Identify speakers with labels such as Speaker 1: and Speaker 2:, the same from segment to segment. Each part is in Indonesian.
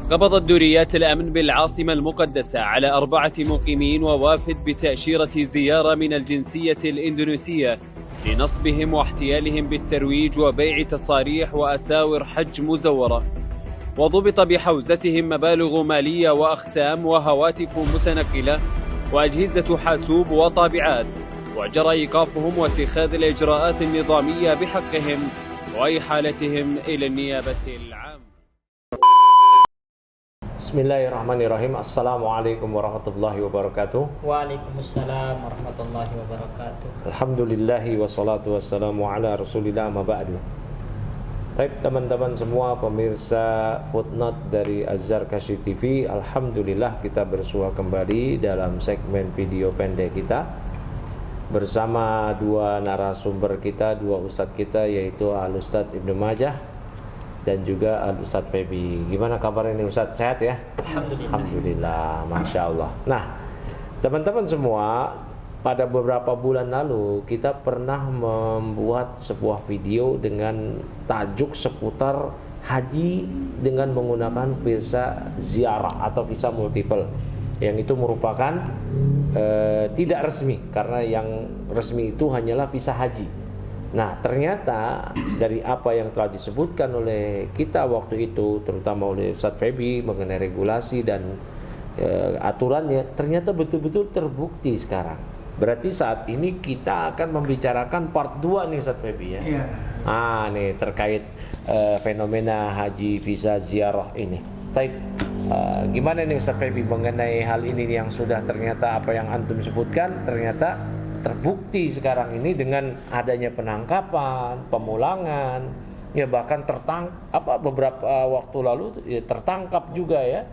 Speaker 1: قبضت دوريات الأمن بالعاصمة المقدسة على 4 مقيمين ووافد بتأشيرة زيارة من الجنسية الإندونيسية لنصبهم واحتيالهم بالترويج وبيع تصاريح وأساور حج مزورة. وضبط بحوزتهم مبالغ مالية وأختام وهواتف متنقلة وأجهزة حاسوب وطابعات، وجرى إيقافهم واتخاذ الإجراءات النظامية بحقهم وإحالتهم إلى النيابة العامة.
Speaker 2: Bismillahirrahmanirrahim. Assalamualaikum warahmatullahi wabarakatuh.
Speaker 3: Waalaikumsalam warahmatullahi wabarakatuh.
Speaker 2: Alhamdulillahi wassalatu wassalamu ala rasulillah ma ba'du. Baik teman-teman semua pemirsa Footnote dari Az-Zarkashi TV, alhamdulillah kita bersua kembali dalam segmen video pendek kita bersama dua narasumber kita, dua ustadz kita, yaitu Al-Ustadz Ibnu Majah dan juga Al-Ustadz Febi. Gimana kabar ini Ustadz? Sehat ya? Alhamdulillah, Masya Allah. Nah, teman-teman semua, pada beberapa bulan lalu kita pernah membuat sebuah video dengan tajuk seputar haji dengan menggunakan visa ziarah atau visa multiple, yang itu merupakan tidak resmi, karena yang resmi itu hanyalah visa haji. Nah, ternyata dari apa yang telah disebutkan oleh kita waktu itu, terutama oleh Ustadz Febi mengenai regulasi dan aturannya, ternyata betul-betul terbukti sekarang. Berarti saat ini kita akan membicarakan part 2 nih Ustadz Febi ya. Iya. Nih terkait fenomena haji visa ziarah ini. Taib, gimana nih Ustadz Febi mengenai hal ini yang sudah ternyata apa yang antum sebutkan ternyata terbukti sekarang ini dengan adanya penangkapan, pemulangan, ya bahkan beberapa waktu lalu ya, tertangkap juga ya.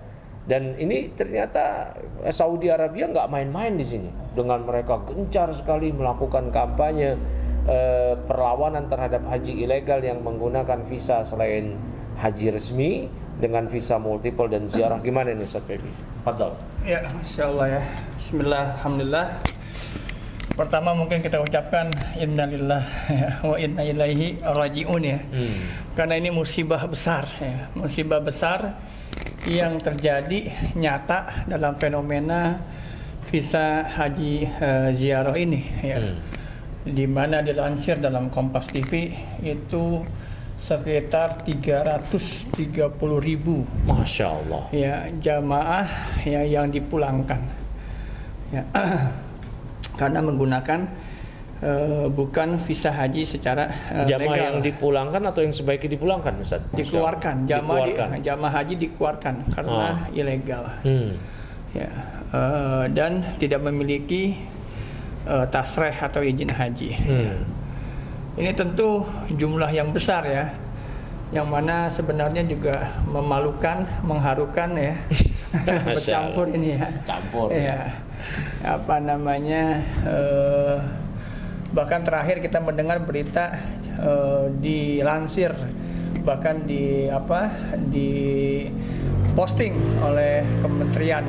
Speaker 2: Dan ini ternyata Saudi Arabia nggak main-main di sini, dengan mereka gencar sekali melakukan kampanye perlawanan terhadap haji ilegal yang menggunakan visa selain haji resmi dengan visa multiple dan ziarah. Gimana nih Ustaz Febi? Fadhal.
Speaker 3: Ya, insyaallah ya. Bismillah, alhamdulillah. Pertama mungkin kita ucapkan innalillahi wa inna ilaihi raji'un ya. Karena ini musibah besar ya. Musibah besar yang terjadi nyata dalam fenomena visa haji ziarah ini ya. Di mana dilansir dalam Kompas TV itu sekitar 330.000
Speaker 2: Masya Allah
Speaker 3: ya jamaah ya yang dipulangkan ya. Karena menggunakan bukan visa haji secara
Speaker 2: jamaah
Speaker 3: legal.
Speaker 2: yang dipulangkan atau yang sebaiknya dipulangkan Ustaz?
Speaker 3: Dikeluarkan, jamaah haji dikeluarkan karena ilegal. Ya, dan tidak memiliki tasreh atau izin haji. Ini tentu jumlah yang besar ya, yang mana sebenarnya juga memalukan, mengharukan ya. Bercampur ini ya.
Speaker 2: Campur.
Speaker 3: Ya. Apa namanya, bahkan terakhir kita mendengar berita dilansir, bahkan di posting oleh Kementerian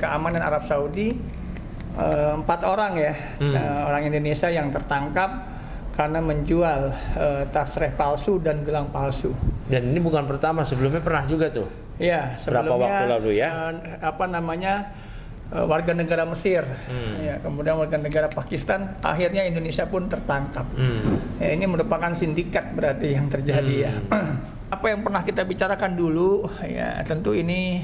Speaker 3: Keamanan Arab Saudi, 4 orang ya, orang Indonesia yang tertangkap karena menjual tasreh palsu dan gelang palsu. Dan
Speaker 2: ini bukan pertama, sebelumnya pernah juga tuh.
Speaker 3: Ya, sebelumnya
Speaker 2: berapa waktu lalu ya?
Speaker 3: Warga negara Mesir, ya, kemudian warga negara Pakistan, akhirnya Indonesia pun tertangkap. Ya, ini merupakan sindikat berarti yang terjadi ya. Apa yang pernah kita bicarakan dulu, ya tentu ini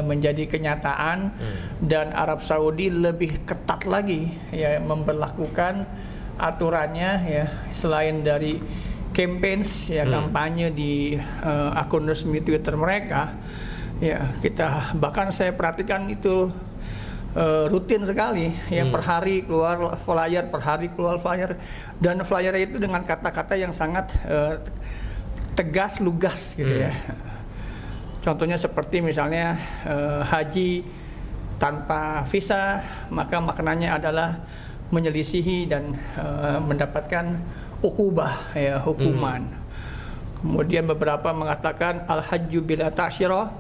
Speaker 3: menjadi kenyataan dan Arab Saudi lebih ketat lagi ya memberlakukan aturannya ya, selain dari campaigns ya, kampanye di akun resmi Twitter mereka ya, bahkan saya perhatikan itu rutin sekali ya, per hari keluar flyer, dan flyer itu dengan kata-kata yang sangat tegas, lugas gitu ya. Contohnya seperti misalnya haji tanpa visa maka maknanya adalah menyelisihi dan mendapatkan ukubah ya, hukuman. Kemudian beberapa mengatakan al-hajju bila ta'syirah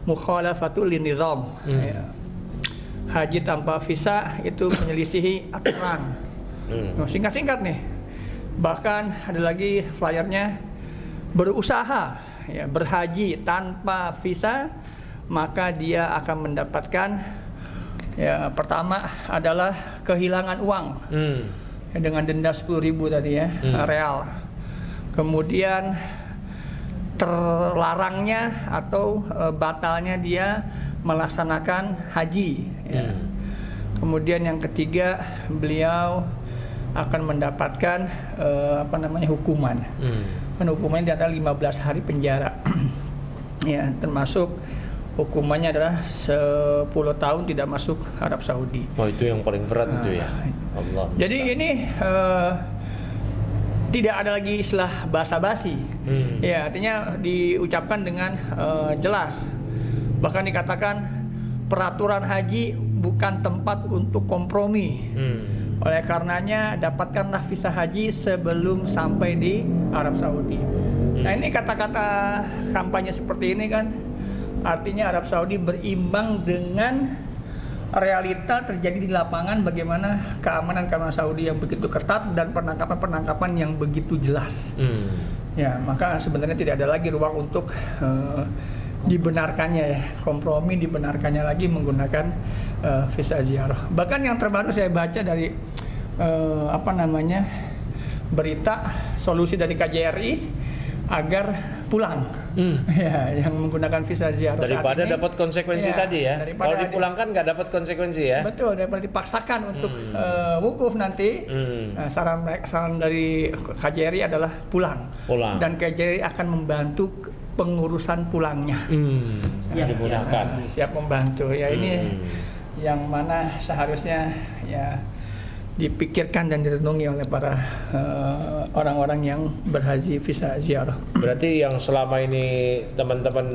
Speaker 3: mukhalafatul linizam. Ya. Haji tanpa visa itu menyelisihi aturan. Singkat-singkat nih. Bahkan ada lagi flyernya, berusaha ya berhaji tanpa visa, maka dia akan mendapatkan ya pertama adalah kehilangan uang ya, dengan denda 10.000 tadi ya real. Kemudian terlarangnya atau batalnya dia melaksanakan haji ya. Kemudian yang ketiga, beliau akan mendapatkan hukuman. Hukumannya di antara 15 hari penjara. Ya, termasuk hukumannya adalah 10 tahun tidak masuk Arab Saudi.
Speaker 2: Oh, itu yang paling berat itu ya. Allah.
Speaker 3: Jadi ini tidak ada lagi istilah basa-basi. Ya, artinya diucapkan dengan jelas. Bahkan dikatakan peraturan haji bukan tempat untuk kompromi. Oleh karenanya dapatkanlah visa haji sebelum sampai di Arab Saudi. Nah, ini kata-kata kampanye seperti ini kan artinya Arab Saudi berimbang dengan realita terjadi di lapangan, bagaimana keamanan Saudi yang begitu ketat dan penangkapan-penangkapan yang begitu jelas. Ya, maka sebenarnya tidak ada lagi ruang untuk dibenarkannya ya, kompromi dibenarkannya lagi menggunakan visa ziarah. Bahkan yang terbaru saya baca dari berita solusi dari KJRI agar pulang ya, yang menggunakan visa ziarah
Speaker 2: daripada dapat konsekuensi tadi ya. Kalau dipulangkan nggak dapat konsekuensi ya. Betul,
Speaker 3: daripada dipaksakan untuk wukuf nanti. Saran dari KJRI adalah pulang. Dan KJRI akan membantu pengurusan pulangnya.
Speaker 2: Siap dimudahkan.
Speaker 3: Siap membantu. Ya ini yang mana seharusnya ya dipikirkan dan direnungi oleh para orang-orang yang berhaji visa ziarah.
Speaker 2: Berarti yang selama ini teman-teman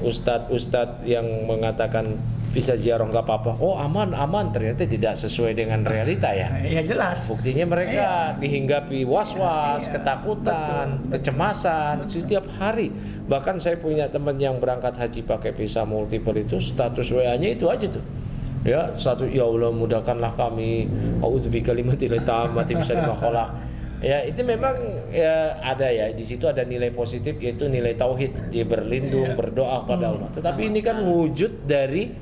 Speaker 2: ustadz yang mengatakan visa ziarah nggak apa-apa, oh aman, ternyata tidak sesuai dengan realita ya.
Speaker 3: Iya jelas.
Speaker 2: Buktinya mereka dihinggapi was-was, ketakutan, kecemasan setiap hari. Bahkan saya punya teman yang berangkat haji pakai visa multiple itu status WA-nya itu aja tuh. Ya, satu, ya Allah mudahkanlah kami, a'udzubika kalimatil tammati min syarri ma khalaq. Ya, itu memang ya ada ya, di situ ada nilai positif yaitu nilai tauhid, dia berlindung, berdoa kepada Allah. Tetapi ini kan wujud dari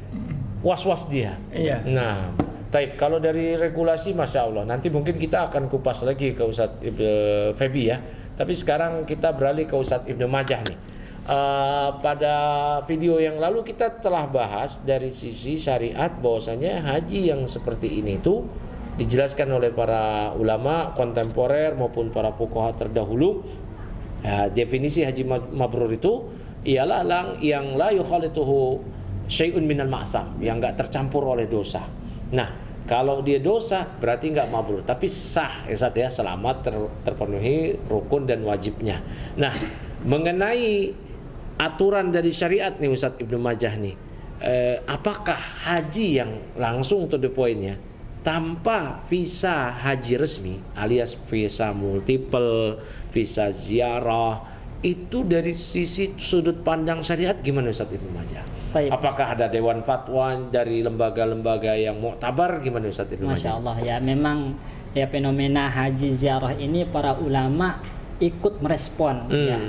Speaker 2: was-was dia. Nah, kalau dari regulasi Masya Allah, nanti mungkin kita akan kupas lagi ke Ustadz Febi ya. Tapi sekarang kita beralih ke Ustadz Ibnu Majah nih. Pada video yang lalu kita telah bahas dari sisi syariat bahwasanya haji yang seperti ini tuh dijelaskan oleh para ulama kontemporer maupun para fuqaha terdahulu. Definisi haji mabrur itu ialah yang la yukhalituhu syai'un minal ma'sam, yang enggak tercampur oleh dosa. Nah, kalau dia dosa berarti enggak mabrur, tapi sah ya, selamat terpenuhi rukun dan wajibnya. Nah, mengenai aturan dari syariat nih Ustadz Ibnu Majah nih, apakah haji yang langsung to the point ya tanpa visa haji resmi alias visa multiple, visa ziarah, itu dari sisi sudut pandang syariat gimana Ustadz Ibnu Majah? Apakah ada dewan fatwa dari lembaga-lembaga yang muktabar, gimana Ustadz Ibnu Majah?
Speaker 4: Masya Allah ya, memang ya fenomena haji ziarah ini para ulama ikut merespon ya.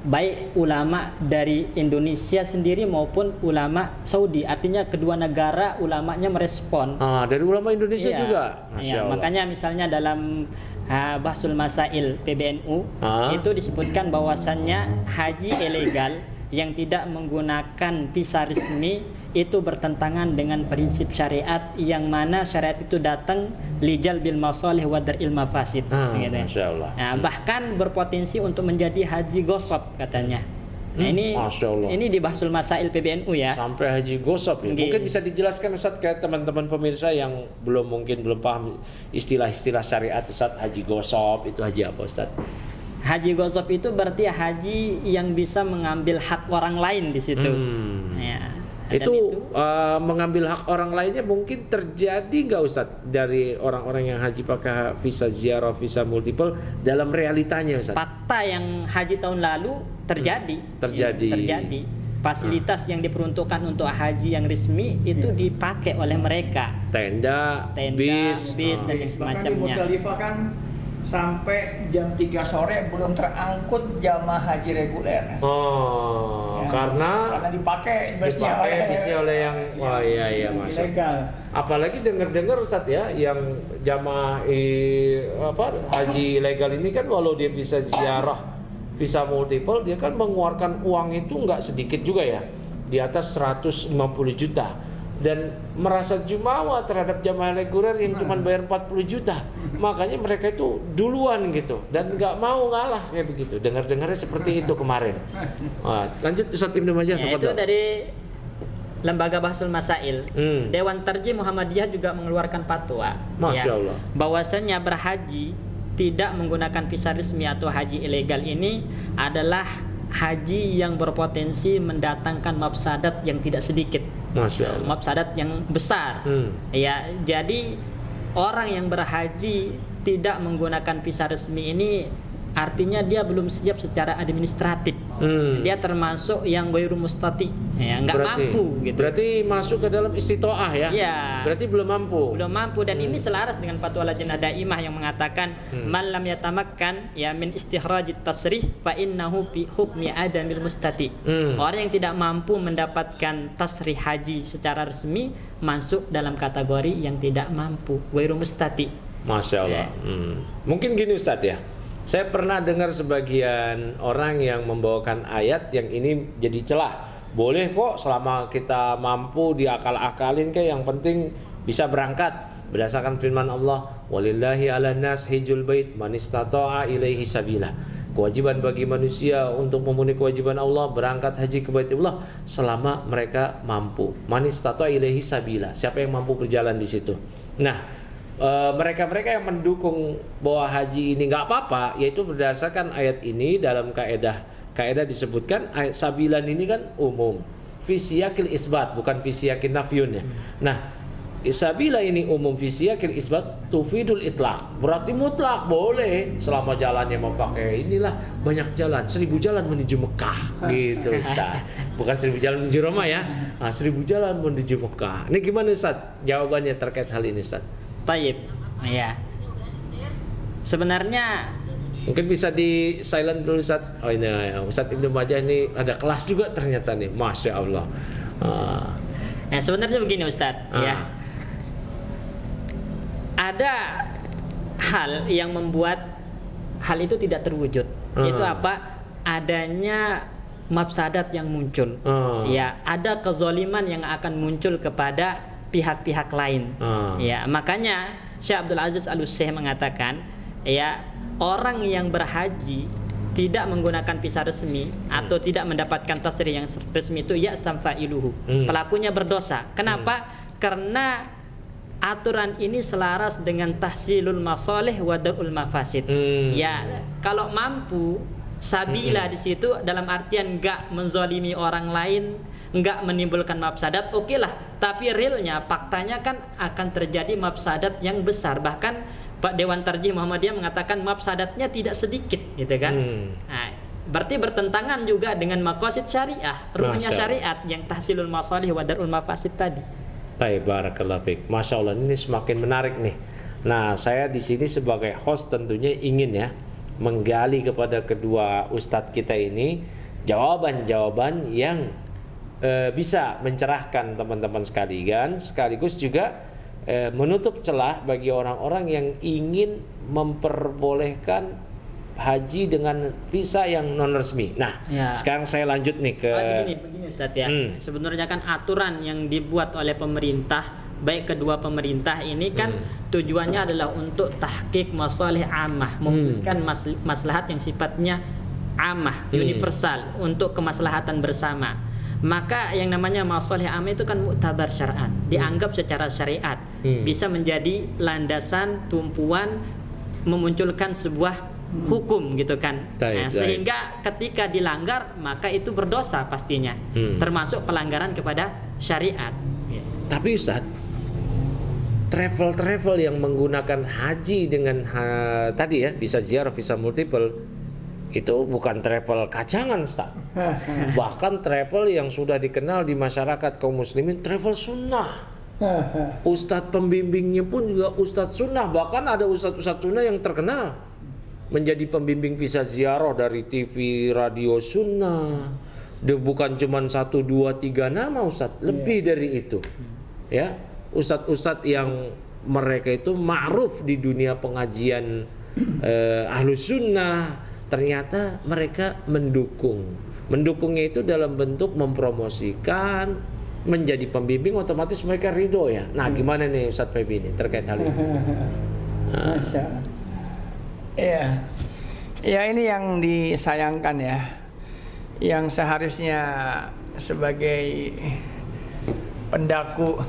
Speaker 4: Baik ulama dari Indonesia sendiri maupun ulama Saudi, artinya kedua negara ulamanya merespon.
Speaker 2: Dari ulama Indonesia juga.
Speaker 4: Makanya misalnya dalam Bahsul Masail PBNU itu disebutkan bahwasannya haji ilegal yang tidak menggunakan visa resmi itu bertentangan dengan prinsip syariat, yang mana syariat itu datang lijal bil masalih wa dar'il mafasid gitu.
Speaker 2: Masya Allah.
Speaker 4: Nah, bahkan berpotensi untuk menjadi haji gosop katanya. Nah, ini di Bahsul Masail PBNU ya.
Speaker 2: Sampai haji gosop ya. Mungkin bisa dijelaskan Ustadz ke teman-teman pemirsa yang belum paham istilah-istilah syariat Ustadz. Haji gosop itu haji apa Ustadz?
Speaker 4: Haji gosop itu berarti haji yang bisa mengambil hak orang lain di situ. Ya,
Speaker 2: itu mengambil hak orang lainnya mungkin terjadi nggak Ustadz dari orang-orang yang haji pakai visa ziarah, visa multiple dalam realitanya Ustadz?
Speaker 4: Fakta yang haji tahun lalu terjadi.
Speaker 2: Terjadi.
Speaker 4: Fasilitas yang diperuntukkan untuk haji yang resmi itu dipakai oleh mereka.
Speaker 2: Tenda, bis
Speaker 4: dan semacamnya.
Speaker 3: Bahkan di Musdalifah kan sampai jam 3 sore belum terangkut jamaah haji reguler.
Speaker 2: Oh,
Speaker 3: Ya,
Speaker 2: karena
Speaker 3: dipakai busnya
Speaker 2: oleh yang iya masuk.
Speaker 3: ilegal.
Speaker 2: Apalagi dengar-dengar Ustaz ya, yang jamaah haji ilegal ini kan walau dia bisa ziarah, visa multiple, dia kan mengeluarkan uang itu nggak sedikit juga ya, di atas 150 juta. Dan merasa jumawa terhadap jamaah reguler yang cuma bayar 40 juta. Makanya mereka itu duluan gitu dan nggak mau ngalah kayak begitu. Dengar-dengarnya seperti itu kemarin. Lanjut Ustaz Ibnu Majah.
Speaker 4: Ya, itu dari Lembaga Bahsul Masail. Dewan Tarjih Muhammadiyah juga mengeluarkan fatwa,
Speaker 2: Masya Allah,
Speaker 4: bahwasanya berhaji tidak menggunakan visa resmi atau haji ilegal ini adalah haji yang berpotensi mendatangkan mafsadat yang tidak sedikit.
Speaker 2: Masya Allah.
Speaker 4: Mafsadat yang besar. Ya, jadi orang yang berhaji tidak menggunakan visa resmi ini artinya dia belum siap secara administratif. Dia termasuk yang ghairu mustati, ya, nggak mampu gitu.
Speaker 2: Berarti masuk ke dalam istitoah ya?
Speaker 4: Ya.
Speaker 2: Berarti belum mampu.
Speaker 4: Belum mampu, dan ini selaras dengan fatwa Lajnah Daimah yang mengatakan man lam yatamakkan ya min istikhrajit tasrih fa innahu fi hukmi adamil mustati. Orang yang tidak mampu mendapatkan tasrih haji secara resmi masuk dalam kategori yang tidak mampu, ghairu mustati.
Speaker 2: Masya Allah. Mungkin gini Ustadz ya, saya pernah dengar sebagian orang yang membawakan ayat yang ini jadi celah. Boleh kok selama kita mampu diakal-akalin, kayak yang penting bisa berangkat berdasarkan firman Allah, walillahi 'alan nas hijjul bait man istata'a ilaihi sabila. Kewajiban bagi manusia untuk memenuhi kewajiban Allah berangkat haji ke Baitullah selama mereka mampu. Man istata'a ilaihi sabila. Siapa yang mampu berjalan di situ. Nah, mereka-mereka yang mendukung bahwa haji ini nggak apa-apa, yaitu berdasarkan ayat ini dalam kaidah disebutkan ayat sabilan ini kan umum, fisiyakil isbat, bukan fisiyakil nafyun ya. Nah, sabila ini umum, fisiyakil isbat tufidul itlaq, berarti mutlak boleh selama jalannya mau pakai inilah banyak jalan, 1000 jalan menuju Mekah gitu Ustaz. Bukan 1000 jalan menuju Roma ya, 1000 jalan menuju Mekah. Ini gimana Ustaz jawabannya terkait hal ini Ustaz?
Speaker 4: Taib, ya. Sebenarnya
Speaker 2: mungkin bisa di silent dulu Ustaz. Oh ini Ustaz Ibnu Majah ini ada kelas juga ternyata nih, Masya Allah.
Speaker 4: Nah, sebenarnya begini Ustaz, ya. Ada hal yang membuat hal itu tidak terwujud. Itu apa? Adanya mafsadat yang muncul. Ya, ada kezaliman yang akan muncul kepada pihak-pihak lain. Ya, makanya Syekh Abdul Aziz Al-Utsaimin mengatakan, ya, orang yang berhaji tidak menggunakan visa resmi atau tidak mendapatkan tasrih yang resmi itu ya samfa'iluhu. Pelakunya berdosa. Kenapa? Karena aturan ini selaras dengan tahsilul masalih wa darul mafasid. Ya, kalau mampu sabila di situ dalam artian enggak menzalimi orang lain, enggak menimbulkan mafsadat, oke lah. Tapi realnya, faktanya kan akan terjadi mafsadat yang besar. Bahkan Pak Dewan Tarjih Muhammadiyah mengatakan mafsadatnya tidak sedikit, gitu kan? Nah, berarti bertentangan juga dengan maqasid syariah, ruhnya syariat yang tahsilul masalih wa darul mafasid tadi.
Speaker 2: Baik, barakallahu fiik. Masya Allah, ini semakin menarik nih. Nah, saya di sini sebagai host tentunya ingin ya menggali kepada kedua ustadz kita ini jawaban-jawaban yang bisa mencerahkan teman-teman sekalian, sekaligus juga menutup celah bagi orang-orang yang ingin memperbolehkan haji dengan visa yang non resmi. Nah, sekarang saya lanjut nih ke
Speaker 4: begini Ustaz ya. Sebenarnya kan aturan yang dibuat oleh pemerintah, baik kedua pemerintah ini kan tujuannya adalah untuk tahqiq masalih ammah, memberikan maslahat yang sifatnya ammah, universal, untuk kemaslahatan bersama. Maka yang namanya masalih ammah itu kan muktabar syar'an, dianggap secara syariat, bisa menjadi landasan tumpuan memunculkan sebuah hukum gitu kan. Sehingga ketika dilanggar maka itu berdosa pastinya, termasuk pelanggaran kepada syariat.
Speaker 2: Tapi Ustaz, travel yang menggunakan haji dengan tadi ya, visa ziarah, visa multiple, itu bukan travel kacangan Ustaz. Bahkan travel yang sudah dikenal di masyarakat kaum muslimin, travel sunnah. Ustadz pembimbingnya pun juga ustadz sunnah, bahkan ada ustadz sunnah yang terkenal menjadi pembimbing visa ziarah dari TV, radio sunnah. Dia bukan cuma 1, 2, 3 nama ustadz, lebih dari itu. Ya, ustadz yang mereka itu ma'ruf di dunia pengajian ahlus sunnah, ternyata mereka mendukungnya itu dalam bentuk mempromosikan, menjadi pembimbing, otomatis mereka ridho ya. Nah, gimana nih Ustadz Febi ini terkait hal ini?
Speaker 3: Masya Allah. Ya ini yang disayangkan ya, yang seharusnya sebagai pendaku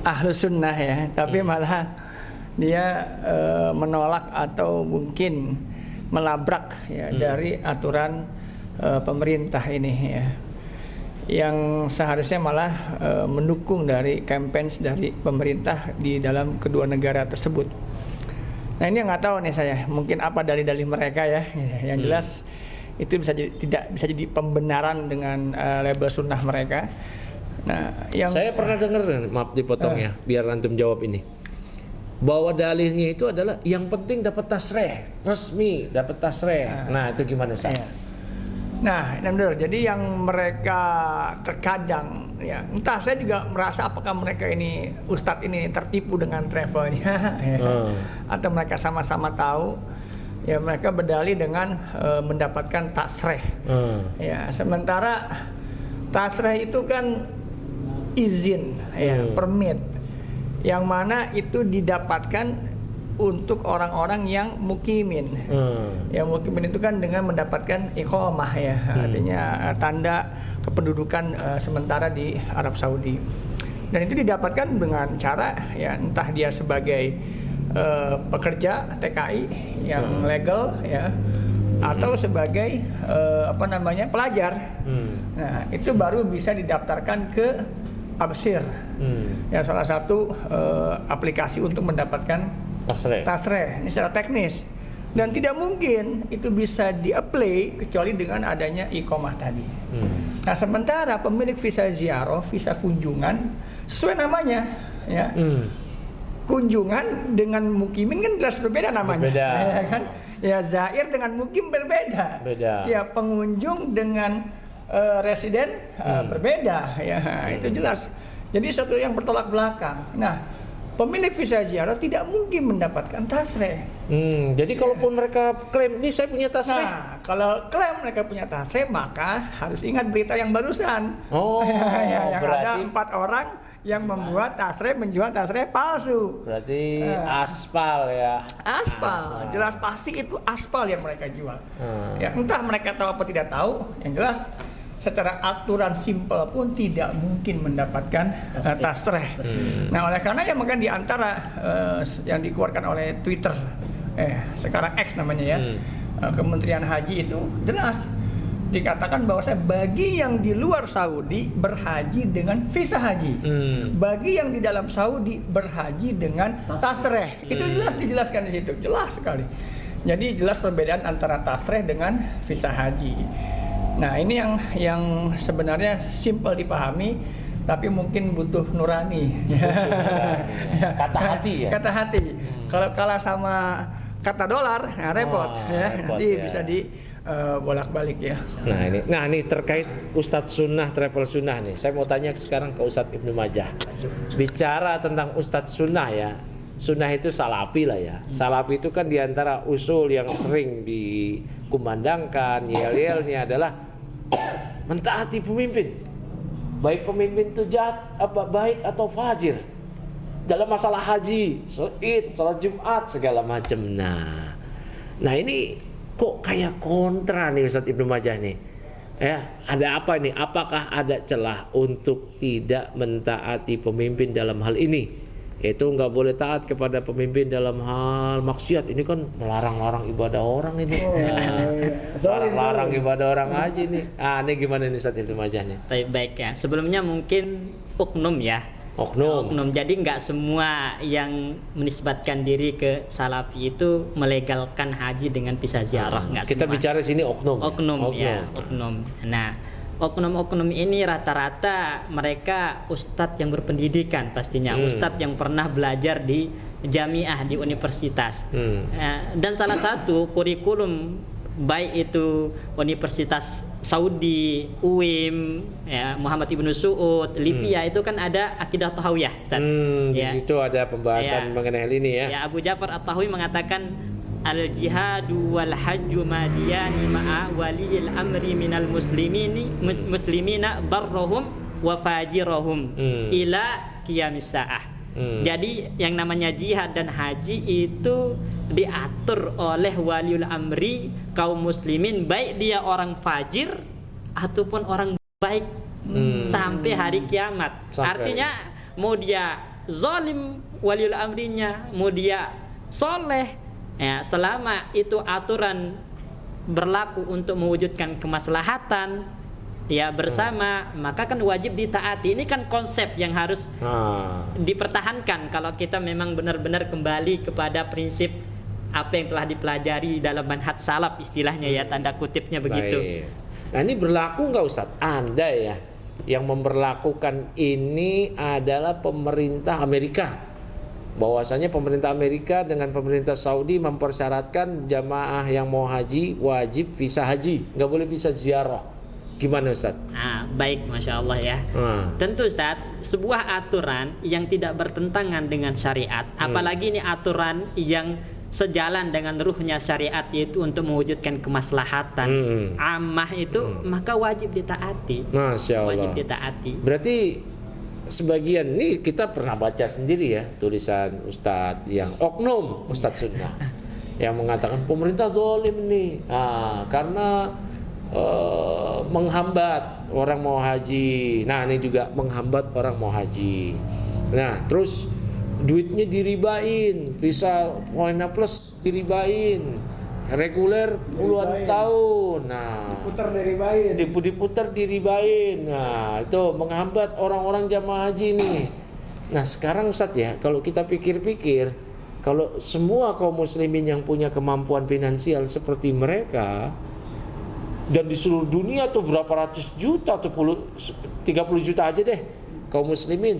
Speaker 3: ahlus sunnah ya, tapi malah dia menolak atau mungkin melabrak ya dari aturan pemerintah ini ya, yang seharusnya malah mendukung dari campaign dari pemerintah di dalam kedua negara tersebut. Nah ini yang nggak tahu nih saya, mungkin apa dalih-dalih mereka ya, yang jelas itu tidak bisa jadi pembenaran dengan label sunnah mereka. Nah, yang
Speaker 2: saya pernah dengar, maaf dipotong ya, biar antum jawab ini, bahwa dalihnya itu adalah yang penting dapat tasreh resmi, dapat tasreh. Nah itu gimana Ustaz?
Speaker 3: Nah, benar. Jadi yang mereka terkadang ya, entah saya juga merasa apakah mereka ini ustadz ini tertipu dengan travelnya ya. Atau mereka sama-sama tahu ya, mereka berdalih dengan mendapatkan tasreh. Ya, sementara tasreh itu kan izin ya, permit, yang mana itu didapatkan untuk orang-orang yang mukimin. Yang mukimin itu kan dengan mendapatkan iqamah ya, artinya tanda kependudukan sementara di Arab Saudi. Dan itu didapatkan dengan cara ya, entah dia sebagai pekerja TKI yang legal ya, atau sebagai pelajar. Nah, itu baru bisa didaftarkan ke Absir. Ya, salah satu aplikasi untuk mendapatkan tasreh. Ini secara teknis, dan tidak mungkin itu bisa di-apply kecuali dengan adanya iqamah tadi. Nah, sementara pemilik visa ziarah, visa kunjungan, sesuai namanya ya, kunjungan dengan mukimin kan jelas berbeda namanya. Ya kan? Ya, zair dengan mukim berbeda. Ya, pengunjung dengan residen berbeda ya. Itu jelas. Jadi satu yang bertolak belakang. Nah, pemilik visa ziarah tidak mungkin mendapatkan tasreh.
Speaker 2: Jadi kalaupun mereka klaim, ini saya punya tasreh.
Speaker 3: Nah, kalau klaim mereka punya tasreh, maka harus ingat berita yang barusan. Yang berarti ada 4 orang yang membuat tasreh, menjual tasreh palsu.
Speaker 2: Berarti aspal ya.
Speaker 3: Aspal, jelas pasti itu aspal yang mereka jual. Ya, entah mereka tahu apa tidak tahu, yang jelas secara aturan simpel pun tidak mungkin mendapatkan tasreh. Nah, oleh karena maka di antara yang dikeluarkan oleh Twitter, sekarang X namanya ya, Kementerian Haji itu jelas dikatakan bahwa bagi yang di luar Saudi berhaji dengan visa haji, bagi yang di dalam Saudi berhaji dengan tasreh. Itu jelas dijelaskan di situ, jelas sekali. Jadi jelas perbedaan antara tasreh dengan visa haji. Nah, ini yang sebenarnya simpel dipahami, tapi mungkin butuh nurani.
Speaker 2: Kata hati ya.
Speaker 3: Kata hati. Kalau kalah sama kata dolar, nah repot ya. Nanti bisa bolak-balik ya.
Speaker 2: Nah ini terkait Ustadz Sunnah, travel Sunnah nih. Saya mau tanya sekarang ke Ustadz Ibnu Majah. Bicara tentang Ustadz Sunnah ya. Sunnah itu salafi lah ya. Salafi itu kan diantara usul yang sering dikumandangkan, yel-yelnya adalah mentaati pemimpin, baik pemimpin itu jahat, baik atau fajir, dalam masalah haji, Id, salat Jumat, segala macam. Nah ini kok kayak kontra nih Ustadz Ibnu Majah nih. Ya, ada apa nih? Apakah ada celah untuk tidak mentaati pemimpin dalam hal ini? Itu nggak boleh taat kepada pemimpin dalam hal maksiat. Ini kan melarang-larang ibadah orang ini. Larang ibadah orang aja ini. Ini gimana nih Ustadz Ibnu Majah nih?
Speaker 4: Baik ya. Sebelumnya mungkin oknum ya. Oknum. Jadi nggak semua yang menisbatkan diri ke salafi itu melegalkan haji dengan visa ziarah. Nggak
Speaker 2: kita
Speaker 4: semua.
Speaker 2: bicara sini oknum.
Speaker 4: Ya, oknum. Nah, oknum-oknum ini rata-rata mereka ustadz yang berpendidikan pastinya, ustadz yang pernah belajar di jamiah, di universitas. Dan salah satu kurikulum baik itu Universitas Saudi, UIM, ya, Muhammad Ibnu Su'ud, Libya, itu kan ada akidah tahawiyah, Ustaz.
Speaker 2: Di situ ada pembahasan mengenai hal ini ya.
Speaker 4: Ya, Abu Ja'far At-Tahawi mengatakan al-jihadu wal hajju madiyani ma'a waliyil amri minal muslimina barrohum wa fajirahum ila qiyamis sa'ah. Jadi yang namanya jihad dan haji itu diatur oleh waliul amri kaum muslimin, baik dia orang fajir ataupun orang baik, sampai hari kiamat. Artinya mau dia zalim waliul amrinya, mau dia soleh, ya, selama itu aturan berlaku untuk mewujudkan kemaslahatan ya bersama, maka kan wajib ditaati. Ini kan konsep yang harus dipertahankan kalau kita memang benar-benar kembali kepada prinsip apa yang telah dipelajari dalam manhaj salaf, istilahnya ya, tanda kutipnya begitu.
Speaker 2: Baik. Nah, ini berlaku nggak Ustaz? Anda ya yang memberlakukan ini adalah pemerintah Amerika. Bahwasanya pemerintah Amerika dengan pemerintah Saudi mempersyaratkan jamaah yang mau haji wajib visa haji, nggak boleh visa ziarah. Gimana Ustaz?
Speaker 4: Baik, Masya Allah ya. Tentu Ustaz, sebuah aturan yang tidak bertentangan dengan syariat, apalagi ini aturan yang sejalan dengan ruhnya syariat, yaitu untuk mewujudkan kemaslahatan ammah itu, maka wajib ditaati.
Speaker 2: Masya Allah.
Speaker 4: Wajib ditaati.
Speaker 2: Berarti sebagian ini kita pernah baca sendiri ya, tulisan Ustadz yang oknum, Ustadz Sunnah yang mengatakan pemerintah zalim nih, karena menghambat orang mau haji. Nah, ini juga menghambat orang mau haji. Nah, terus duitnya diribain, visa Poina Plus diribain, reguler puluhan tahun. Nah, diputar diribain. Nah, itu menghambat orang-orang jamaah haji nih. Nah, sekarang Ustadz ya, kalau kita pikir-pikir, kalau semua kaum muslimin yang punya kemampuan finansial seperti mereka, dan di seluruh dunia tuh berapa ratus juta atau 30 juta aja deh kaum muslimin.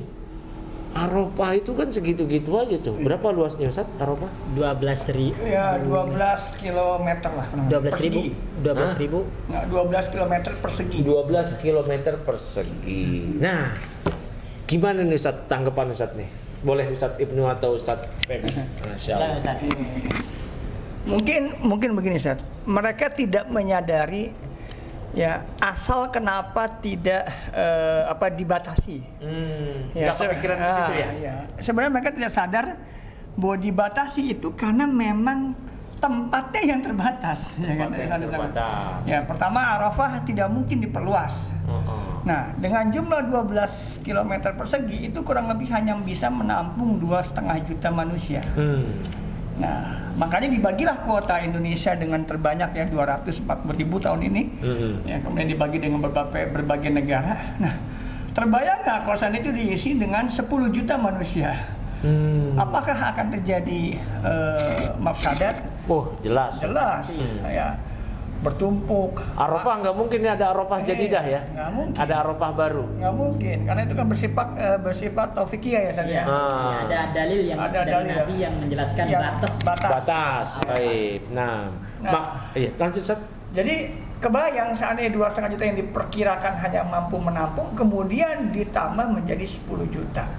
Speaker 2: Arafah itu kan segitu-gitu aja tuh. Berapa luasnya Ustaz Arafah?
Speaker 4: 12.000.
Speaker 3: Ya, 12 kilometer lah.
Speaker 4: 12.000. 12.000.
Speaker 3: 12 kilometer persegi.
Speaker 2: 12 kilometer persegi. Nah, gimana nih Ustaz tanggapan Ustaz nih? Boleh Ustaz Ibnu atau Ustaz Feby? Masyaallah.
Speaker 3: Mungkin begini Ustaz, mereka tidak menyadari ya asal kenapa tidak dibatasi.
Speaker 2: Ya, kepikiran di situ ya.
Speaker 3: Sebenarnya mereka tidak sadar bahwa dibatasi itu karena memang tempatnya yang terbatas. Ya, pertama Arafah tidak mungkin diperluas. Nah, dengan jumlah 12 km persegi itu kurang lebih hanya bisa menampung 2,5 juta manusia. Nah, makanya dibagilah kuota Indonesia dengan terbanyak ya 240.000 tahun ini. Ya, kemudian dibagi dengan berbagai negara. Nah, terbayang nggak kalau saat itu diisi dengan 10 juta manusia? Apakah akan terjadi mafsadat?
Speaker 2: Jelas.
Speaker 3: Ya, bertumpuk.
Speaker 2: Arafah nggak mungkin ada Arafah jadidah ya.
Speaker 3: Nggak mungkin.
Speaker 2: Ada Arafah baru.
Speaker 3: Nggak mungkin, karena itu kan bersifat taufikiyah ya saya.
Speaker 4: Ada dalil yang dari Nabi yang menjelaskan
Speaker 2: batas. Baik. Nah, lanjut Ustaz.
Speaker 3: Jadi kebayang seandainya 2,5 juta yang diperkirakan hanya mampu menampung, kemudian ditambah menjadi 10 juta.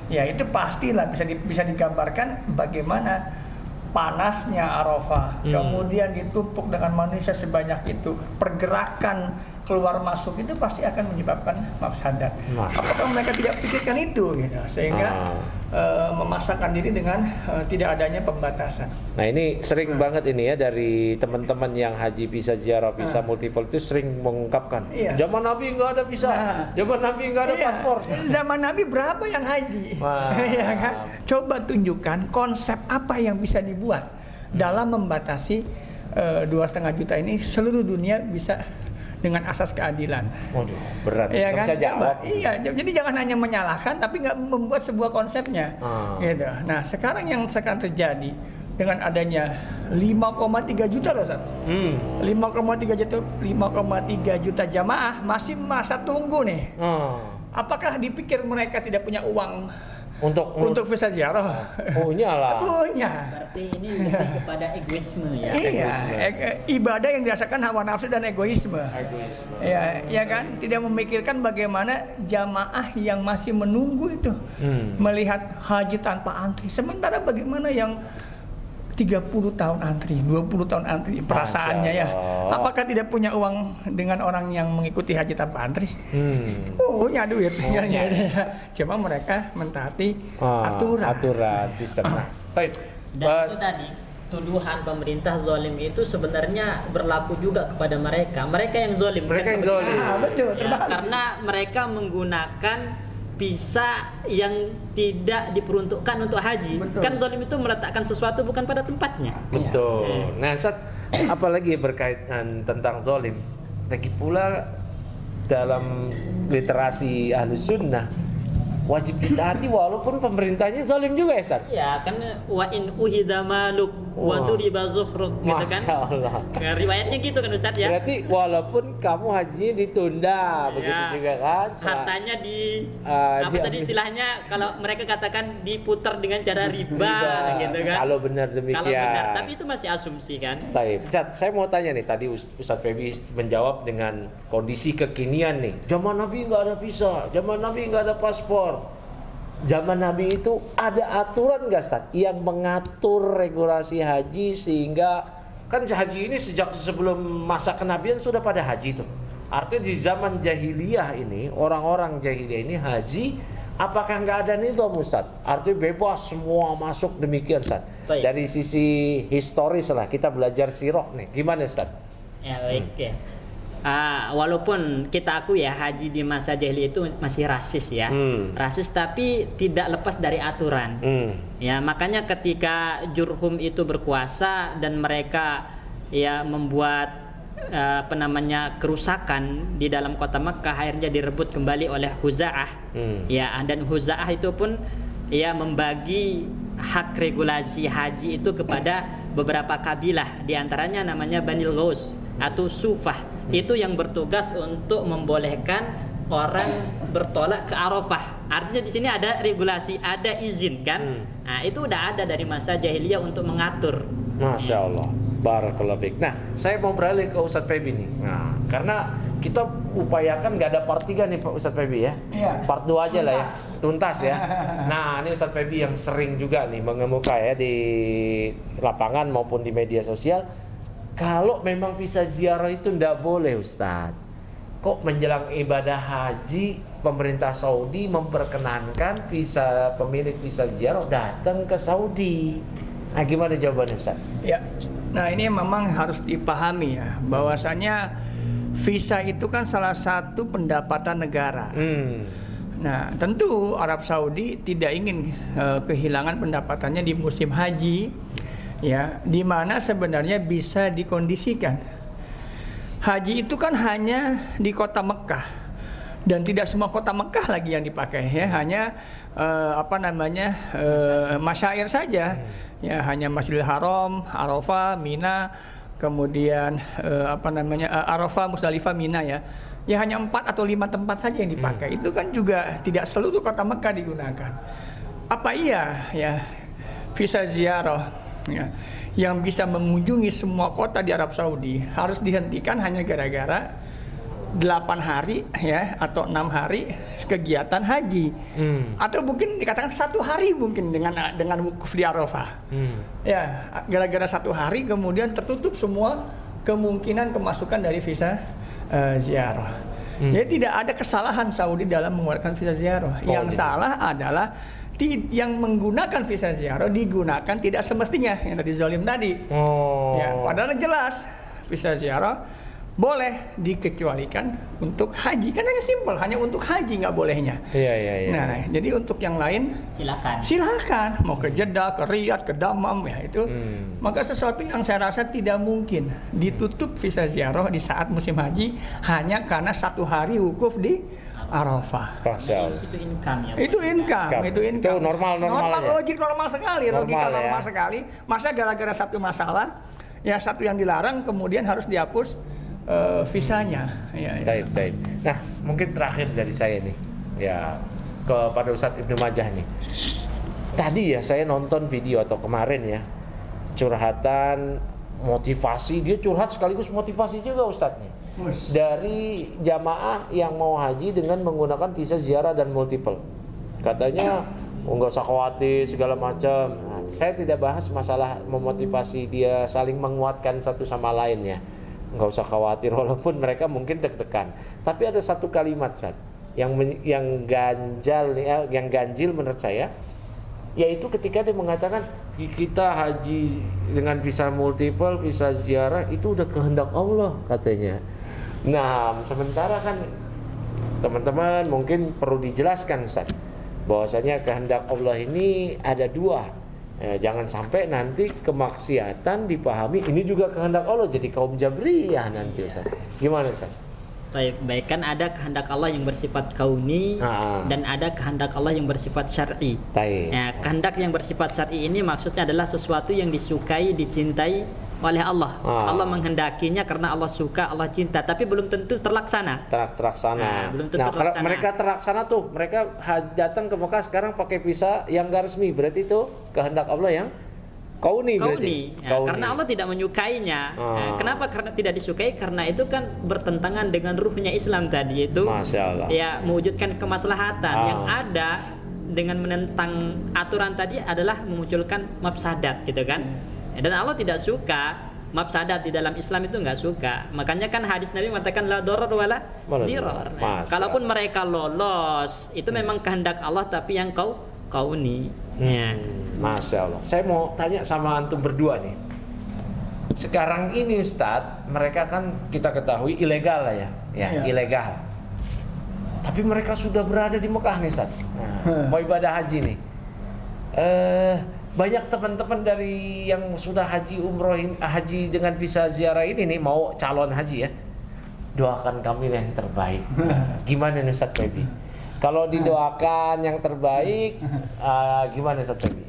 Speaker 3: Ya, itu pastilah bisa digambarkan bagaimana panasnya Arafah, kemudian ditumpuk dengan manusia sebanyak itu, pergerakan keluar masuk itu pasti akan menyebabkan mafsadat. Apakah mereka tidak pikirkan itu gitu, sehingga memasakkan diri dengan tidak adanya pembatasan.
Speaker 2: Nah, ini sering banget ini ya dari teman-teman yang haji visa ziarah, visa multiple itu sering mengungkapkan, zaman Nabi nggak ada visa, zaman Nabi nggak ada paspor.
Speaker 3: Zaman Nabi berapa yang haji? Ya kan? Coba tunjukkan konsep apa yang bisa dibuat dalam membatasi 2,5 juta ini, seluruh dunia bisa dengan asas keadilan.
Speaker 2: Waduh, berat.
Speaker 3: Ya kan?
Speaker 2: Bisa jawab.
Speaker 3: Iya, jadi jangan hanya menyalahkan tapi nggak membuat sebuah konsepnya. Gitu. Nah, sekarang yang terjadi dengan adanya 5,3 juta loh, Ustaz. 5,3 juta jamaah masih masa tunggu nih. Apakah dipikir mereka tidak punya uang untuk visa ziarah?
Speaker 2: Punya lah.
Speaker 3: Punya.
Speaker 4: Berarti ini lebih kepada egoisme ya.
Speaker 3: Iya, ibadah yang dirasakan hawa nafsu dan egoisme. Ya kan, tidak memikirkan bagaimana jamaah yang masih menunggu itu melihat haji tanpa antri. Sementara bagaimana yang 30 tahun antri, 20 tahun antri, perasaannya ya. Apakah tidak punya uang dengan orang yang mengikuti haji tanpa antri? Punya duit. Cuma mereka mentaati aturan
Speaker 2: sistem. Nah, baik.
Speaker 4: Dan itu tadi tuduhan pemerintah zalim itu sebenarnya berlaku juga kepada mereka yang zalim.
Speaker 3: Betul,
Speaker 4: karena mereka menggunakan visa yang tidak diperuntukkan untuk haji. Betul. Kan zalim itu meletakkan sesuatu bukan pada tempatnya.
Speaker 2: Betul. Nah, apalagi berkaitan tentang zalim, lagi pula dalam literasi Ahlus Sunnah wajib ditaati walaupun pemerintahnya zalim juga ya, Ustaz?
Speaker 4: Ya, kan wa in uhida maluk wa turiba zuhruk gitu kan.
Speaker 2: Masyaallah.
Speaker 4: Nah, riwayatnya gitu kan Ustaz ya.
Speaker 2: Berarti walaupun kamu hajinya ditunda, begitu juga kan?
Speaker 4: Hartanya tadi istilahnya kalau mereka katakan diputar dengan cara riba gitu kan.
Speaker 2: Kalau benar demikian.
Speaker 4: Kalau benar, tapi itu masih asumsi kan.
Speaker 2: Baik, Ustaz, saya mau tanya nih, tadi Ustaz Febi menjawab dengan kondisi kekinian nih. Zaman Nabi nggak ada visa, zaman Nabi nggak ada paspor. Zaman Nabi itu ada aturan nggak, Ustaz, yang mengatur regulasi haji sehingga kan haji ini sejak sebelum masa kenabian sudah pada haji tuh. Artinya di zaman jahiliyah ini, orang-orang jahiliyah ini haji, apakah nggak ada nizam, Ustaz? Artinya bebas semua masuk demikian, Ustaz. Dari sisi historis lah, kita belajar sirah nih. Gimana, Ustaz?
Speaker 4: Ya baik ya. Walaupun kita akui ya haji di masa jahiliyah itu masih rasis ya, rasis tapi tidak lepas dari aturan. Ya makanya ketika Jurhum itu berkuasa dan mereka ya membuat kerusakan di dalam kota Mekah, akhirnya direbut kembali oleh Huza'ah. Ya, dan Huza'ah itu pun ya membagi hak regulasi haji itu kepada beberapa kabilah, diantaranya namanya Banil Ghaus atau Sufah. Itu yang bertugas untuk membolehkan orang bertolak ke Arafah. Artinya di sini ada regulasi, ada izin kan? Nah, itu udah ada dari masa jahiliyah untuk mengatur.
Speaker 2: Masya Allah, barakallahu fiik. Nah, saya mau beralih ke Ustadz Febi nih. Nah, karena kita upayakan nggak ada part 3 nih Pak Ustadz Febi ya. Part 2 aja lah ya, tuntas ya. Nah, ini Ustadz Febi yang sering juga nih mengemuka ya di lapangan maupun di media sosial. Kalau memang visa ziarah itu nggak boleh, Ustadz, kok menjelang ibadah haji pemerintah Saudi memperkenankan pemilik visa ziarah datang ke Saudi? Nah, gimana jawabannya, Ustadz?
Speaker 3: Ya, nah ini memang harus dipahami ya, bahwasanya visa itu kan salah satu pendapatan negara. Nah, tentu Arab Saudi tidak ingin kehilangan pendapatannya di musim haji, ya, di mana sebenarnya bisa dikondisikan. Haji itu kan hanya di kota Mekah, dan tidak semua kota Mekah lagi yang dipakai ya, hanya masyair saja, ya, hanya Masjidil Haram, Arafah, Mina, kemudian Arafah, Musdalifah, Mina ya. Ya hanya 4 atau 5 tempat saja yang dipakai. Itu kan juga tidak seluruh kota Mekah digunakan. Apa iya ya visa ziarah ya, yang bisa mengunjungi semua kota di Arab Saudi harus dihentikan hanya gara-gara 8 hari ya atau 6 hari kegiatan haji, atau mungkin dikatakan 1 hari mungkin dengan wukuf di Arafah, ya gara-gara 1 hari kemudian tertutup semua kemungkinan kemasukan dari visa ziarah. Jadi tidak ada kesalahan Saudi dalam mengeluarkan visa ziarah. Yang salah adalah yang menggunakan visa ziarah digunakan tidak semestinya, yang tadi zalim tadi. Ya, padahal jelas visa ziarah boleh dikecualikan untuk haji, kan hanya simpel, hanya untuk haji nggak bolehnya.
Speaker 2: Iya.
Speaker 3: Nah, jadi untuk yang lain silakan mau ke Jeddah, ke Riyadh, ke Dammam ya itu. Maka sesuatu yang saya rasa tidak mungkin ditutup visa ziarah di saat musim haji hanya karena 1 hari wukuf di Arafah.
Speaker 2: Masya Allah.
Speaker 4: Itu income ya.
Speaker 3: Itu income.
Speaker 2: Itu normal aja.
Speaker 3: Logik normal sekali, logika normal sekali. Masa gara-gara satu masalah, ya satu yang dilarang kemudian harus dihapus visanya. Ya.
Speaker 2: Baik. Nah, mungkin terakhir dari saya nih, ya kepada Ustadz Ibnu Majah nih. Tadi ya saya nonton video atau kemarin ya curhatan motivasi, dia curhat sekaligus motivasi juga Ustadznya. Dari jamaah yang mau haji dengan menggunakan visa ziarah dan multiple. Katanya nggak usah khawatir segala macam. Nah, saya tidak bahas masalah memotivasi dia saling menguatkan satu sama lain ya. Nggak usah khawatir walaupun mereka mungkin deg-degan. Tapi ada satu kalimat Ustaz yang ganjil menurut saya, yaitu ketika dia mengatakan kita haji dengan visa multiple, visa ziarah itu udah kehendak Allah katanya. Nah, sementara kan teman-teman mungkin perlu dijelaskan Ustaz, bahwasanya kehendak Allah ini ada dua. Jangan sampai nanti kemaksiatan dipahami ini juga kehendak Allah, jadi kaum Jabriyah nanti Ustaz. Gimana Ustaz?
Speaker 4: Baik, kan ada kehendak Allah yang bersifat kauni dan ada kehendak Allah yang bersifat syar'i. Ya, kehendak yang bersifat syar'i ini maksudnya adalah sesuatu yang disukai, dicintai oleh Allah. Allah menghendakinya karena Allah suka, Allah cinta, tapi belum tentu terlaksana. Belum tentu terlaksana. Kalau mereka terlaksana tuh, mereka datang ke Mekah sekarang pakai visa yang enggak resmi, berarti itu kehendak Allah yang kauni. Ya, karena Allah tidak menyukainya. Kenapa? Karena tidak disukai, karena itu kan bertentangan dengan ruhnya Islam tadi, itu ya mewujudkan kemaslahatan. Yang ada dengan menentang aturan tadi adalah memunculkan mafsadat gitu kan. Dan Allah tidak suka mafsadat di dalam Islam, itu enggak suka. Makanya kan hadis Nabi mengatakan la darar wala dirar. Kalaupun mereka lolos, itu memang kehendak Allah tapi yang kauni. Ya.
Speaker 2: Masya Allah. Saya mau tanya sama antum berdua nih. Sekarang ini Ustadz, mereka kan kita ketahui ilegal lah ya, ilegal. Tapi mereka sudah berada di Mekah nih Ustadz. Mau ibadah haji nih. Banyak teman-teman dari yang sudah haji umroh, haji dengan visa ziarah ini nih, mau calon haji ya. Doakan kami yang terbaik. Gimana nih Ustadz Febi? Kalau didoakan yang terbaik, gimana Ustadz Febi?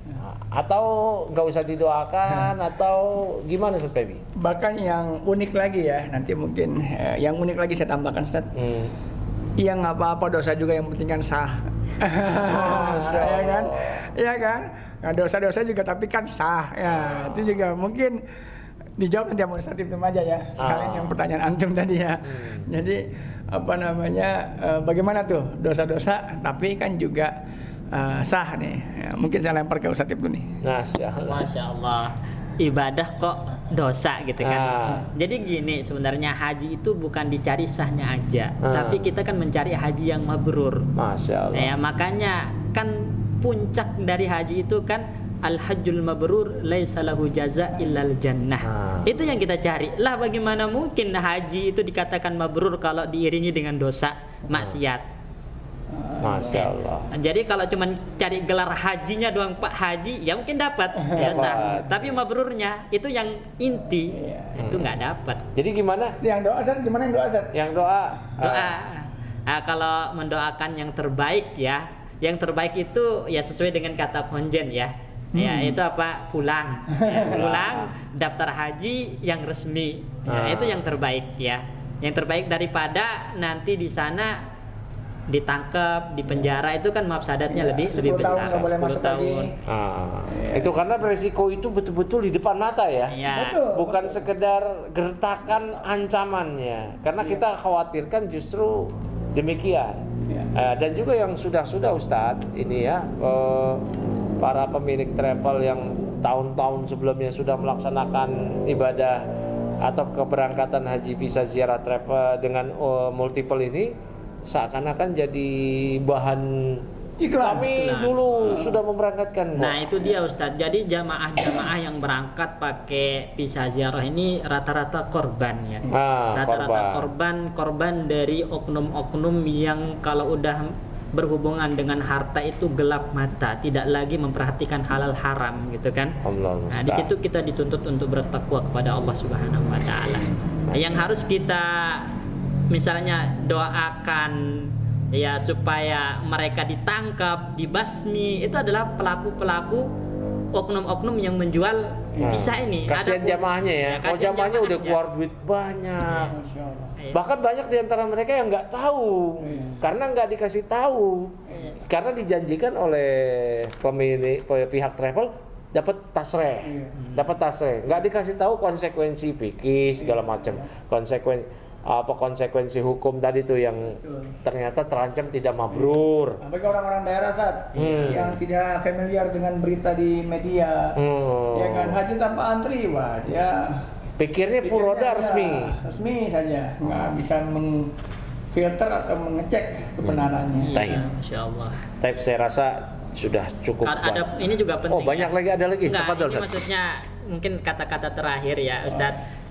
Speaker 2: Atau nggak usah didoakan, atau gimana Ustadz Febi?
Speaker 3: Bahkan yang unik lagi ya, nanti mungkin yang unik lagi saya tambahkan Ustadz. Yang nggak apa-apa dosa juga, yang penting kan sah. Ya kan? Nah, dosa-dosa juga tapi kan sah. Ya, itu juga mungkin dijawab nanti sama Ustadz Ibnu Majah ya. Sekalian yang pertanyaan antum tadi ya. Jadi bagaimana tuh dosa-dosa tapi kan juga sah nih. Ya, mungkin saya lempar ke Ustadz Ibnu nih.
Speaker 4: Masya Allah. Ibadah kok dosa gitu kan. Jadi gini, sebenarnya haji itu bukan dicari sahnya aja, tapi kita kan mencari haji yang mabrur.
Speaker 2: Masya Allah.
Speaker 4: Ya, makanya kan puncak dari haji itu kan al-hajjul mabrur laisa lahu jaza illal jannah. Itu yang kita cari. Lah bagaimana mungkin haji itu dikatakan mabrur kalau diiringi dengan dosa, maksiat.
Speaker 2: Masya Allah.
Speaker 4: Jadi kalau cuma cari gelar hajinya doang, Pak Haji, ya mungkin dapat biasa. Tapi mabrurnya itu yang inti, itu nggak dapat.
Speaker 2: Jadi gimana?
Speaker 3: Yang doa Ustaz, gimana yang doa Ustaz?
Speaker 2: Yang doa.
Speaker 4: Kalau mendoakan yang terbaik ya, yang terbaik itu ya sesuai dengan kata konjen ya. Ya itu apa? Pulang. Pulang daftar haji yang resmi. Ya, itu yang terbaik ya. Yang terbaik daripada nanti di sana ditangkap, di penjara, itu kan mafsadatnya lebih besar. 10 tahun.
Speaker 2: Itu karena resiko itu betul-betul di depan mata ya. Bukan sekedar gertakan ancamannya. Karena kita khawatirkan justru demikian. Dan juga yang sudah Ustadz ini ya, para pemilik travel yang tahun-tahun sebelumnya sudah melaksanakan ibadah atau keberangkatan haji visa ziarah travel dengan multiple ini seakan-akan jadi bahan iklan. Kami dulu sudah memberangkatkan.
Speaker 4: Nah itu dia Ustadz. Jadi jamaah yang berangkat pakai visa ziarah ini rata-rata korban ya. Rata-rata korban dari oknum-oknum yang kalau udah berhubungan dengan harta itu gelap mata, tidak lagi memperhatikan halal haram gitu kan. Nah di situ kita dituntut untuk bertakwa kepada Allah Subhanahu Wa Taala. Yang harus kita misalnya doakan ya supaya mereka ditangkap, dibasmi, itu adalah pelaku-pelaku oknum-oknum yang menjual visa ini.
Speaker 2: Kasihan jamaahnya ya. Kalau jamaahnya udah keluar duit banyak. Bahkan banyak di antara mereka yang nggak tahu, karena nggak dikasih tahu, karena dijanjikan oleh pemilik pihak travel dapat tasreh, nggak dikasih tahu konsekuensi fikih segala macam, konsekuensi hukum tadi tuh yang ternyata terancam tidak mabrur.
Speaker 3: Bagi orang-orang daerah yang tidak familiar dengan berita di media, ya kan, haji tanpa antri, wah dia
Speaker 2: pikirnya furoda resmi
Speaker 3: saja, nggak bisa mengfilter atau mengecek kebenarannya.
Speaker 4: Insyaallah.
Speaker 2: Tapi saya rasa sudah cukup.
Speaker 4: Ada ini juga penting.
Speaker 2: Oh, banyak lagi, ada lagi.
Speaker 4: Enggak, ini maksudnya mungkin kata-kata terakhir ya, Ustadz.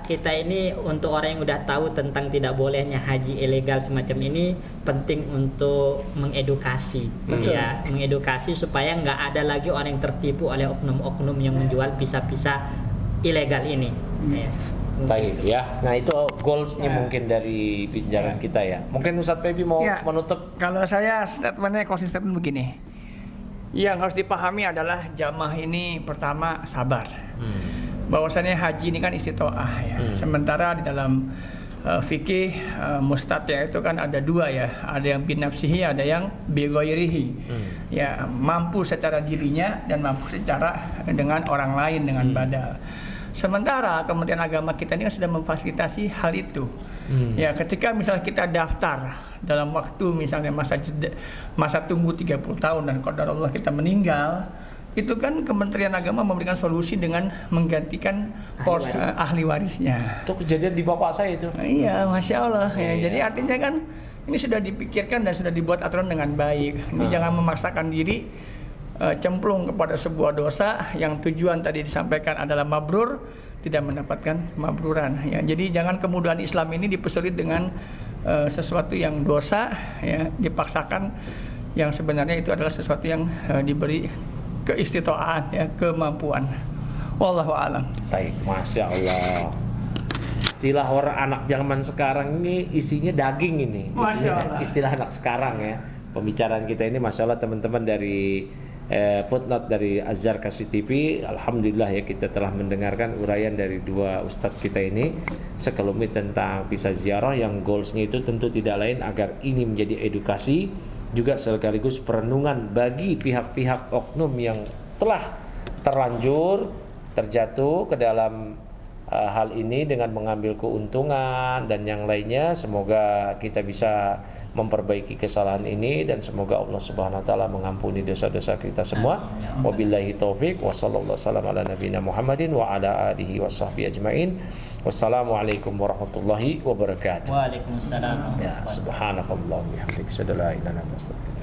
Speaker 4: Kita ini untuk orang yang udah tahu tentang tidak bolehnya haji ilegal semacam ini, penting untuk mengedukasi, ya, mengedukasi supaya nggak ada lagi orang yang tertipu oleh oknum-oknum yang menjual visa-visa ilegal ini.
Speaker 2: Baik ya. Nah, itu goalsnya mungkin dari bincang kita ya. Mungkin Ustadz Febi mau menutup.
Speaker 3: Kalau saya statementnya closing statement begini. Yang harus dipahami adalah jamaah ini pertama sabar. Bahwasannya haji ini kan istitoah ya. Sementara di dalam fikih mustad ya itu kan ada dua ya. Ada yang binafsihi, ada yang bighairihi. Ya, mampu secara dirinya dan mampu secara dengan orang lain dengan badal. Sementara Kementerian Agama kita ini kan sudah memfasilitasi hal itu. Ya, ketika misalnya kita daftar dalam waktu misalnya masa tunggu 30 tahun dan qadarullah kita meninggal, itu kan Kementerian Agama memberikan solusi dengan menggantikan ahli warisnya.
Speaker 2: Itu kejadian di bapak saya itu.
Speaker 3: Iya, Masya Allah. Ya, jadi artinya kan ini sudah dipikirkan dan sudah dibuat aturan dengan baik. Ini jangan memaksakan diri cemplung kepada sebuah dosa yang tujuan tadi disampaikan adalah mabrur, tidak mendapatkan kemabruran. Ya, jadi jangan kemudahan Islam ini dipersulit dengan sesuatu yang dosa, ya, dipaksakan yang sebenarnya itu adalah sesuatu yang diberi keistitoaan, ya, kemampuan. Wallahu a'lam.
Speaker 2: Baik, Masya Allah. Istilah orang anak zaman sekarang ini isinya daging ini.
Speaker 3: Masya Allah.
Speaker 2: Istilah anak sekarang ya. Pembicaraan kita ini Masya Allah teman-teman dari footnote dari Azhar Kasih TV. Alhamdulillah ya, kita telah mendengarkan uraian dari dua ustadz kita ini sekelumit tentang visa ziarah yang goalsnya itu tentu tidak lain agar ini menjadi edukasi juga sekaligus perenungan bagi pihak-pihak oknum yang telah terlanjur terjatuh ke dalam hal ini dengan mengambil keuntungan dan yang lainnya. Semoga kita bisa memperbaiki kesalahan ini dan semoga Allah Subhanahu wa taala mengampuni dosa-dosa kita semua. Wabillahi taufik wa sallallahu wasallam ala nabiyina Muhammadin wa ala alihi washabbihi ajmain. Wassalamualaikum warahmatullahi wabarakatuh.
Speaker 4: Waalaikumsalam.
Speaker 2: Ya, subhanakallah wa bihamdika, asyhadu an la ilaha illa anta, astaghfiruka.